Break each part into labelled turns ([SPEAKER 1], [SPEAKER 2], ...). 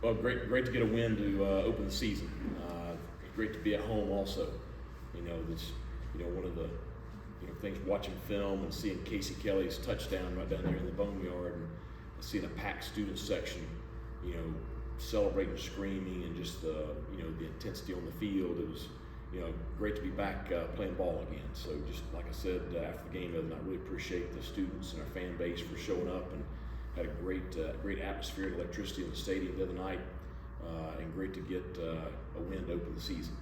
[SPEAKER 1] Well, great to get a win to open the season. Great to be at home also. That's one of the things, watching film and seeing Casey Kelly's touchdown right down there in the boneyard, and seeing a packed student section, celebrating, screaming, and just the intensity on the field. It was great to be back playing ball again. So just like I said after the game the other night, really appreciate the students and our fan base for showing up, and had a great atmosphere and electricity in the stadium the other night, and great to get a win to open the season.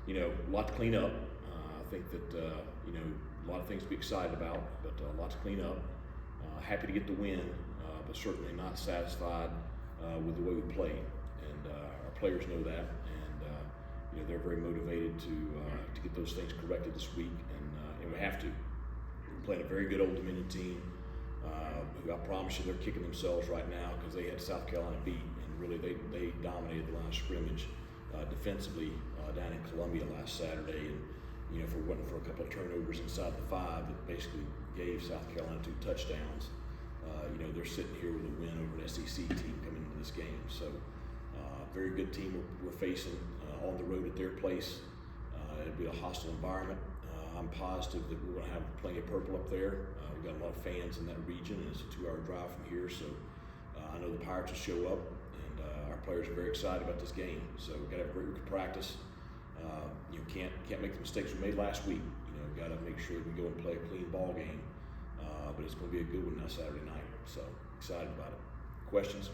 [SPEAKER 1] A lot to clean up. I think that a lot of things to be excited about, but a lot to clean up. Happy to get the win, but certainly not satisfied with the way we played, and our players know that, and they're very motivated to get those things corrected this week, and we have to. We're playing a very good Old Dominion team, who I promise you they're kicking themselves right now because they had South Carolina beat, and really they dominated the line of scrimmage defensively down in Columbia last Saturday, and if it wasn't for a couple of turnovers inside the 5 that basically gave South Carolina 2 touchdowns, they're sitting here with a win over an SEC team coming into this game. So very good team we're facing on the road at their place. It'll be a hostile environment. I'm positive that we're going to have plenty of purple up there. We've got a lot of fans in that region, and it's a 2-hour drive from here. So I know the Pirates will show up, and our players are very excited about this game. So we've got to have a great week of practice. Can't make the mistakes we made last week. Got to make sure we go and play a clean ball game. But it's going to be a good one now Saturday night. So excited about it. Questions?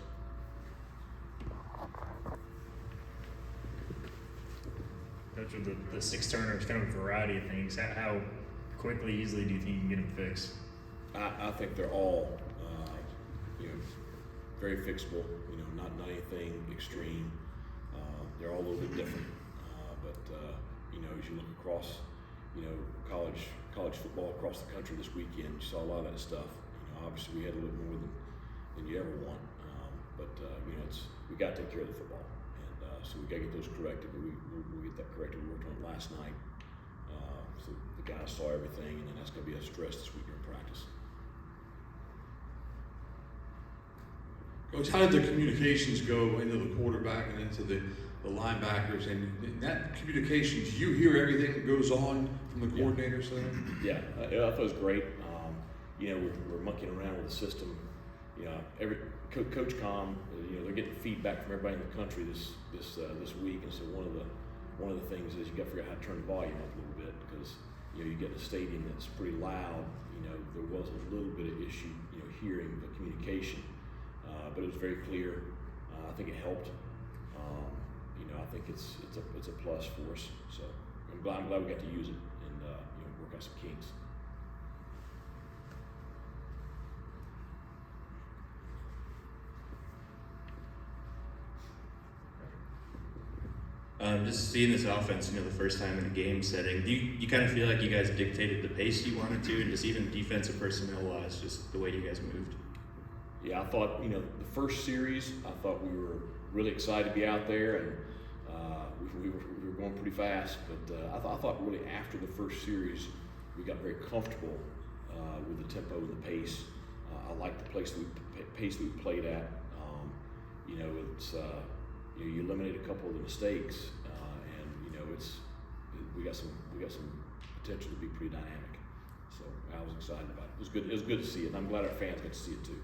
[SPEAKER 2] Coach, with the 6 turnovers, kind of a variety of things, how quickly, easily do you think you can get them fixed?
[SPEAKER 1] I think they're all, very fixable. Not anything extreme. They're all a little bit different. But as you look across, college football across the country this weekend, you saw a lot of that stuff. Obviously we had a little more than you ever want. But we got to take care of the football. So we got to get those corrected, but we'll get that corrected. We worked on it last night. So the guys saw everything, and then that's going to be a stress this week during practice.
[SPEAKER 3] Coach, how did the communications go into the quarterback and into the linebackers? And in that communication, do you hear everything that goes on from the coordinators there?
[SPEAKER 1] Yeah, I thought it was great. We're monkeying around with the system. Every Coach Com, they're getting feedback from everybody in the country this week, and so one of the things is you got to figure out how to turn the volume up a little bit, because you get in a stadium that's pretty loud. There was a little bit of issue hearing the communication, but it was very clear. I think it helped. I think it's a plus for us. So I'm glad we got to use it and work out some kinks.
[SPEAKER 4] Just seeing this offense, the first time in a game setting, do you kind of feel like you guys dictated the pace you wanted to, and just even defensive personnel-wise, just the way you guys moved?
[SPEAKER 1] Yeah, I thought, the first series, I thought we were really excited to be out there, and we were going pretty fast, but I thought really after the first series, we got very comfortable with the tempo and the pace. I liked the pace that we played at. You eliminate a couple of the mistakes, and we got some potential to be pretty dynamic. So I was excited about it. It was good to see it, and I'm glad our fans got to see it too.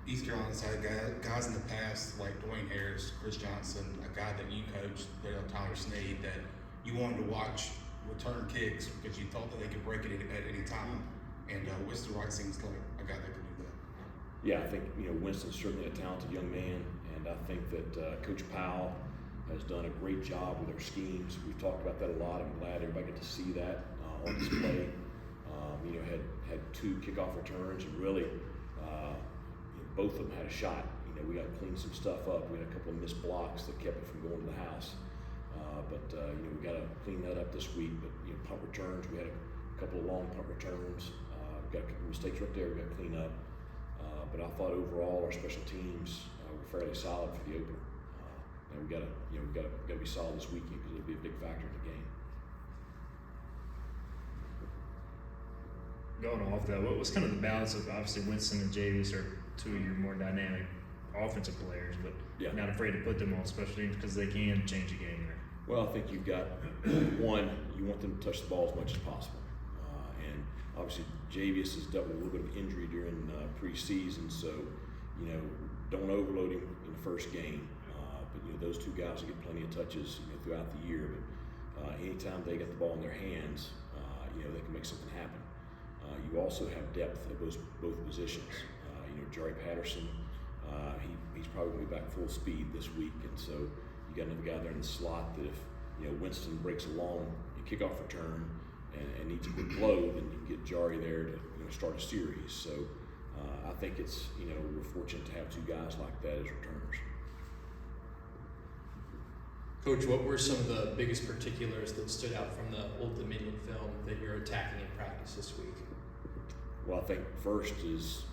[SPEAKER 5] East Carolina side guys in the past like Dwayne Harris, Chris Johnson, a guy that you coached, Tyler Snead, that you wanted to watch return kicks because you thought that they could break it at any time. And Winston Wright seems like a guy that could do that.
[SPEAKER 1] Yeah, I think Winston's certainly a talented young man, and I think that Coach Powell has done a great job with our schemes. We've talked about that a lot. I'm glad everybody got to see that on display. Had 2 kickoff returns, and really both of them had a shot. We got to clean some stuff up. We had a couple of missed blocks that kept it from going to the house. But we got to clean that up this week. But punt returns, we had a couple of long punt returns. We got a couple of mistakes right there we got to clean up. But I thought overall our special teams were fairly solid for the opener. And we got to be solid this weekend because it'll be a big factor in the game.
[SPEAKER 2] going off that, what was kind of the balance of obviously Winston and Javis are two of your more dynamic offensive players, but
[SPEAKER 1] Yeah.
[SPEAKER 2] not afraid to put them on special teams because they can change a game there.
[SPEAKER 1] Well, I think you've got one. You want them to touch the ball as much as possible, and obviously Javius has dealt with a little bit of injury during preseason, so don't overload him in the first game. But those two guys will get plenty of touches throughout the year. But anytime they get the ball in their hands, they can make something happen. You also have depth at both positions. Jerry Patterson, he's probably going to be back full speed this week, and so you got another guy there in the slot that if Winston breaks a long kickoff return and needs a quick blow, then you can get Jari there to start a series. So I think it's we're fortunate to have two guys like that as returners.
[SPEAKER 6] Coach, what were some of the biggest particulars that stood out from the Old Dominion film that you're attacking in practice this week?
[SPEAKER 1] Well, I think first is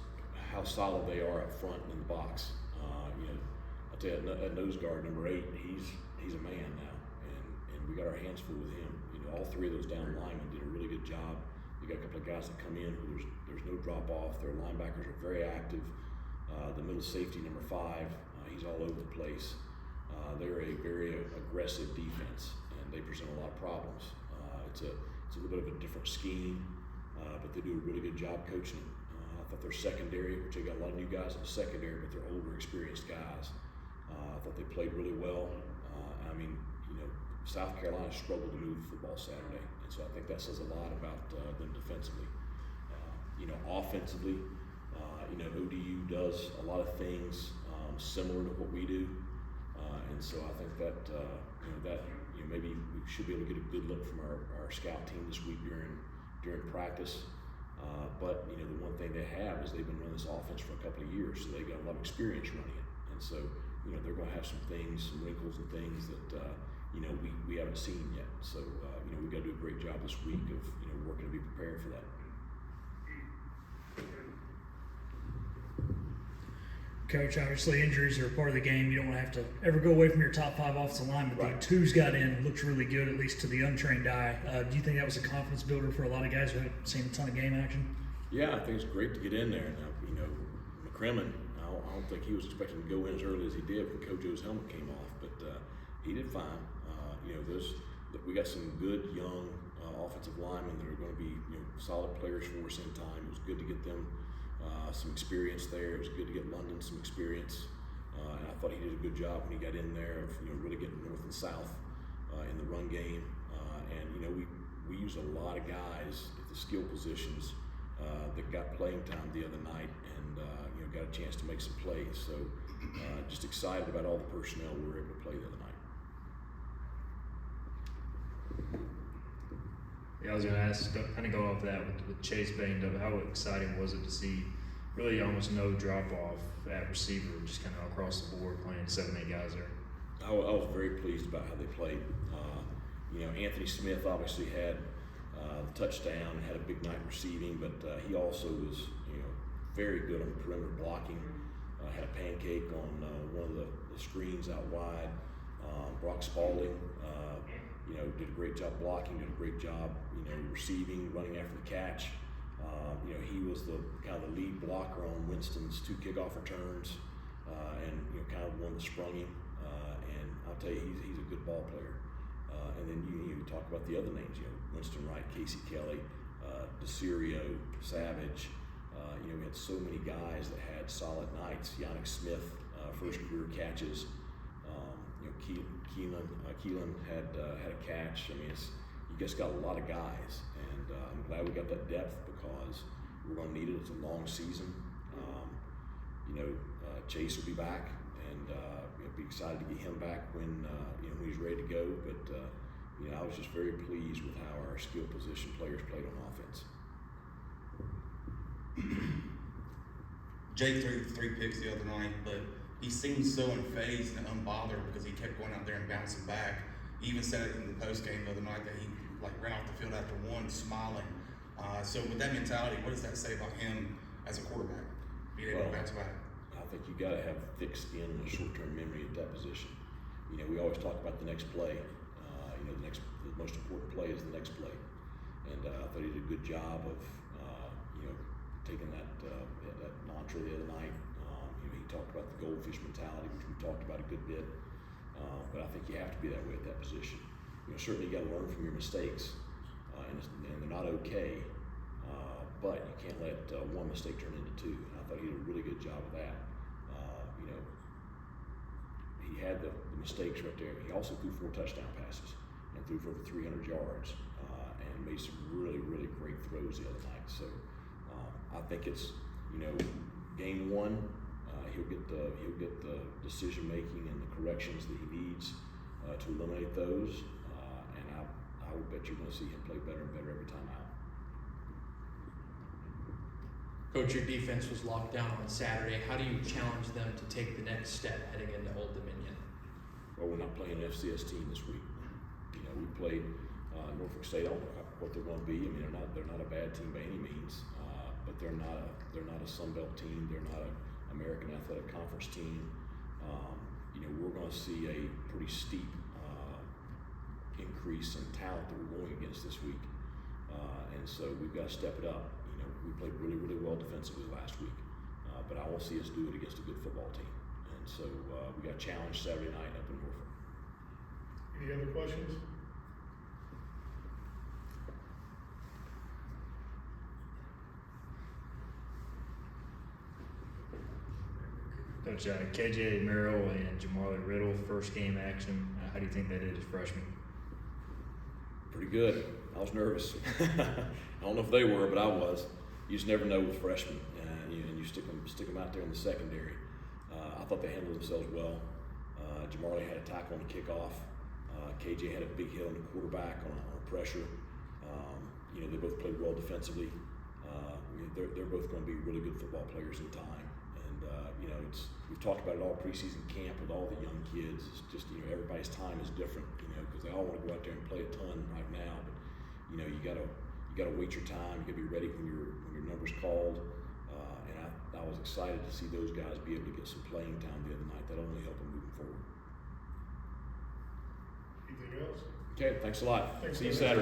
[SPEAKER 1] how solid they are up front in the box. I'll tell you, at nose guard number 8, he's a man now, and we got our hands full with him. All three of those down linemen did a really good job. You got a couple of guys that come in who there's no drop off. Their linebackers are very active. The middle safety number 5, he's all over the place. They're a very aggressive defense, and they present a lot of problems. It's a little bit of a different scheme, but they do a really good job coaching it. I thought their secondary, which they got a lot of new guys in the secondary, but they're older, experienced guys. I thought they played really well. South Carolina struggled to move the football Saturday, and so I think that says a lot about them defensively. Offensively, ODU does a lot of things similar to what we do. And so I think that maybe we should be able to get a good look from our scout team this week during practice. But the one thing they have is they've been running this offense for a couple of years, so they've got a lot of experience running it. And so they're going to have some things, some wrinkles and things that we haven't seen yet. So we've got to do a great job this week of working to be prepared for that.
[SPEAKER 7] Coach, obviously injuries are a part of the game. You don't want to have to ever go away from your top 5 offensive line, but
[SPEAKER 1] Right.
[SPEAKER 7] the 2's got in, looks really good, at least to the untrained eye. Do you think that was a confidence builder for a lot of guys who haven't seen a ton of game action?
[SPEAKER 1] Yeah, I think it's great to get in there. Now, McCrimmon, I don't think he was expecting to go in as early as he did when Coach O's helmet came off, but he did fine. We got some good young offensive linemen that are going to be solid players for us in time. It was good to get them some experience there. It was good to get London some experience, and I thought he did a good job when he got in there of really getting north and south in the run game. And we use a lot of guys at the skill positions that got playing time the other night and got a chance to make some plays. So just excited about all the personnel we were able to play the other night.
[SPEAKER 2] Yeah, I was going to ask, kind of go off that with Chase banged up. How exciting was it to see really almost no drop off at receiver, just kind of across the board playing 7-8 guys there?
[SPEAKER 1] I was very pleased about how they played. Anthony Smith obviously had the touchdown, had a big night receiving, but he also was very good on the perimeter blocking. Had a pancake on one of the screens out wide. Brock Spalding, did a great job blocking, did a great job, receiving, running after the catch. He was the kind of the lead blocker on Winston's 2 kickoff returns, and kind of the one that sprung him. And I'll tell you, he's a good ball player. And then you talk about the other names, Winston Wright, Casey Kelly, DeCirio, Savage. We had so many guys that had solid nights. Yannick Smith, first career catches. Keelan had a catch. You just got a lot of guys, and I'm glad we got that depth because we're going to need it. It's a long season. Chase will be back, and be excited to get him back when he's ready to go. But I was just very pleased with how our skill position players played on offense.
[SPEAKER 5] Jake threw 3 picks the other night, but he seemed so unfazed and unbothered because he kept going out there and bouncing back. He even said it in the post game the other night that he ran off the field after one smiling. So with that mentality, what does that say about him as a quarterback, being able to bounce back?
[SPEAKER 1] I think you got to have thick skin and a short-term memory at that position. We always talk about the next play. The most important play is the next play, and I thought he did a good job of taking that mantra the other night. You know, he talked about the goldfish mentality, which we talked about a good bit. But I think you have to be that way at that position. You know, certainly you got to learn from your mistakes, and they're not okay. But you can't let one mistake turn into two. And I thought he did a really good job of that. You know, he had the mistakes right there. He also threw 4 touchdown passes and threw for over 300 yards and made some really, really great throws the other night. So I think it's, you know, game 1. He'll get the decision making and the corrections that he needs to eliminate those. And I would bet you're going to see him play better and better every time out.
[SPEAKER 6] Coach, your defense was locked down on Saturday. How do you challenge them to take the next step heading into Old Dominion?
[SPEAKER 1] Well, we're not playing an FCS team this week. You know, we played Norfolk State. I don't know what they're going to be. I mean, they're not a bad team by any means, but they're not a Sun Belt team. They're not an American Athletic Conference team. You know, we're going to see a pretty steep increase in talent that we're going against this week, and so we've got to step it up. You know, we played really, really well defensively last week, but I want to see us do it against a good football team. And so we got challenged Saturday night up in Norfolk.
[SPEAKER 8] Any other questions?
[SPEAKER 2] Coach, KJ Merill and Jamal Riddle, first game action. How do you think they did as freshmen?
[SPEAKER 1] Pretty good. I was nervous. I don't know if they were, but I was. You just never know with freshmen, and you stick them out there in the secondary. I thought they handled themselves well. Jamal had a tackle on the kickoff. KJ had a big hit on the quarterback on pressure. You know, they both played well defensively. They're both going to be really good football players in time. And you know, we've talked about it all preseason camp with all the young kids. It's just, you know, everybody's time is different. You know, because they all want to go out there and play a ton right now. But you know, you gotta wait your time. You gotta be ready when your number's called. And I was excited to see those guys be able to get some playing time the other night. That'll only help them moving forward.
[SPEAKER 8] Anything else?
[SPEAKER 1] Okay, thanks a lot.
[SPEAKER 8] Thanks,
[SPEAKER 1] See you
[SPEAKER 8] Coach.
[SPEAKER 1] Saturday.